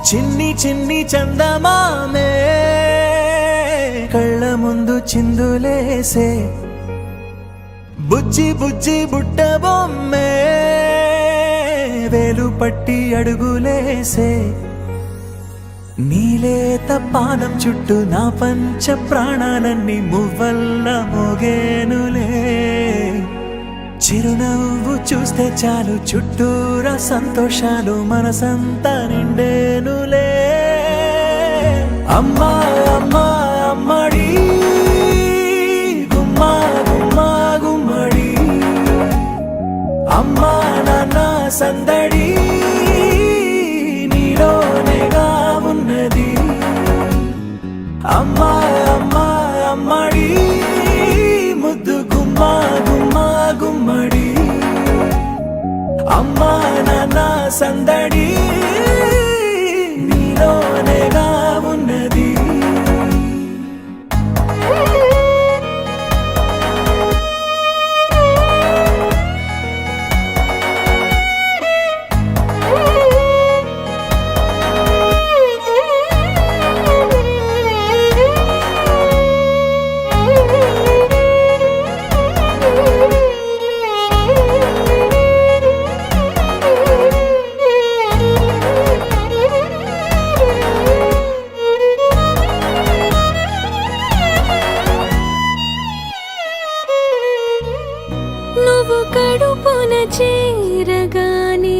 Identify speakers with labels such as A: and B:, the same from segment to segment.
A: చిన్ని చిన్ని చందమామే కళ్ళ ముందు చిందులేసే బుజ్జి బుజ్జి బుట్ట బొమ్మే వేలు పట్టి అడుగులేసే నీలేత పాదం చుట్టూ నా పంచ ప్రాణాలన్నీ మువ్వల్ల మోగేనులే చిరునవ్వు చూస్తే చాలు చుట్టూరా సంతోషాలు మనసంతా నిండేనులే అమ్మా అమ్మా అమ్మడి గుమ్మా గుమ్మా గుమ్మడి అమ్మా నాన్న సందడి నీలోనేగా ఉన్నది అమ్మా అమ్మా అమ్మడి ముద్దు గుమ్మా గుమ్మా గుమ్మడి అమ్మా నాన్న సందడి నీలోనేగా ఉన్నది
B: నువ్వు కడుపున చేరగానే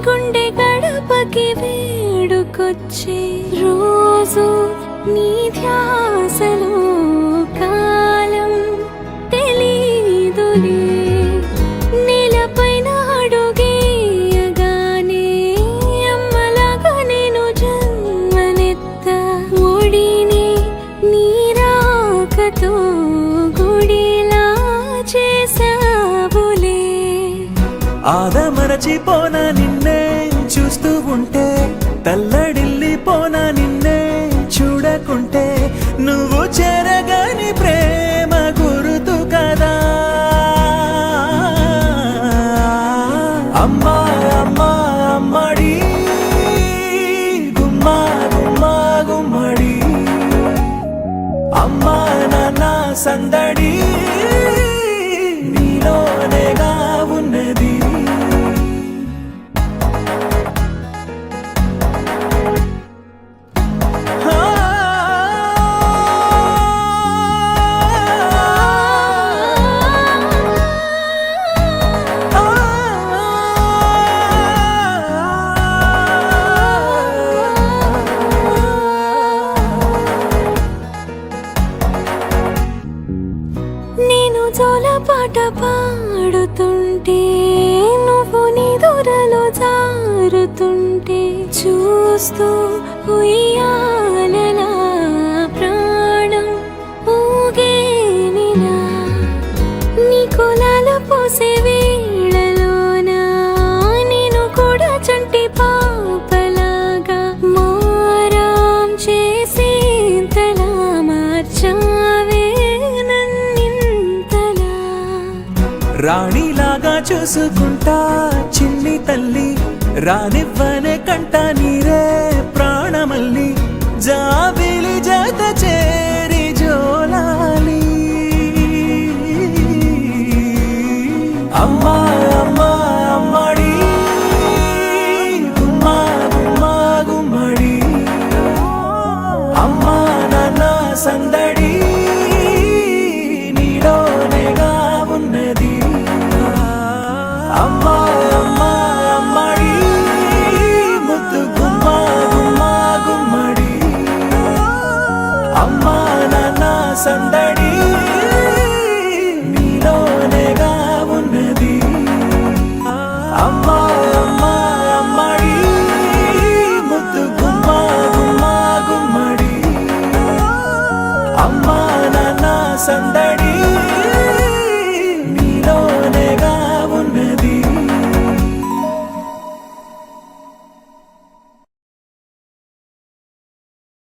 B: గుండె గడపకి వేడుకొచ్చే రోజు నీ ధ్యాసలో కాలం తెలీదులే నేలపైన అడుగేయగానే అమ్మలాగా నేను జన్మనెత్త ఒడిని నీ రాకతో గుడిలా చేసావులే
A: ఆదమరచిపోన నిన్నే చూస్తూ ఉంటే తల్లడిల్లిపోన నిన్నే చూడకుంటే నువ్వు చెరగని ప్రేమ గురుతు కదా అమ్మా అమ్మా అమ్మడి గుమ్మా గుమ్మా గుమ్మడి అమ్మా నాన్న సందడి నీలోనేగా ఉన్నది
B: నేను జోలపాట పాడుతుంటే నువ్వు నిదురలో జారుతుంటే చూస్తూ ఉయ్యాలలా ప్రాణం ఊగేనిలా నీ కులాల పోసే వేళలోన నేను కూడా చంటి పాపలాగా మారాం చేసేంతలా మార్చావే
A: రాణిలాగా చూసుకుంటా చిన్ని తల్లి రానివ్వనే కంట నీరే ప్రాణమల్లి జాబిలి జత చేరి జోలాలి అమ్మా అమ్మా అమ్మడి గుమ్మా గుమ్మా గుమ్మడి అమ్మా నాన్న సందడి నీలోనేగా ఉన్నది అమ్మా అమ్మా అమ్మడి ముద్దు గుమ్మా గుమ్మా గుమ్మడి అమ్మా నాన్న సందడి నీలోనేగా ఉన్నది అమ్మా అమ్మా అమ్మడి ముద్దు గుమ్మా గుమ్మా గుమ్మడి అమ్మా నాన్న సందడి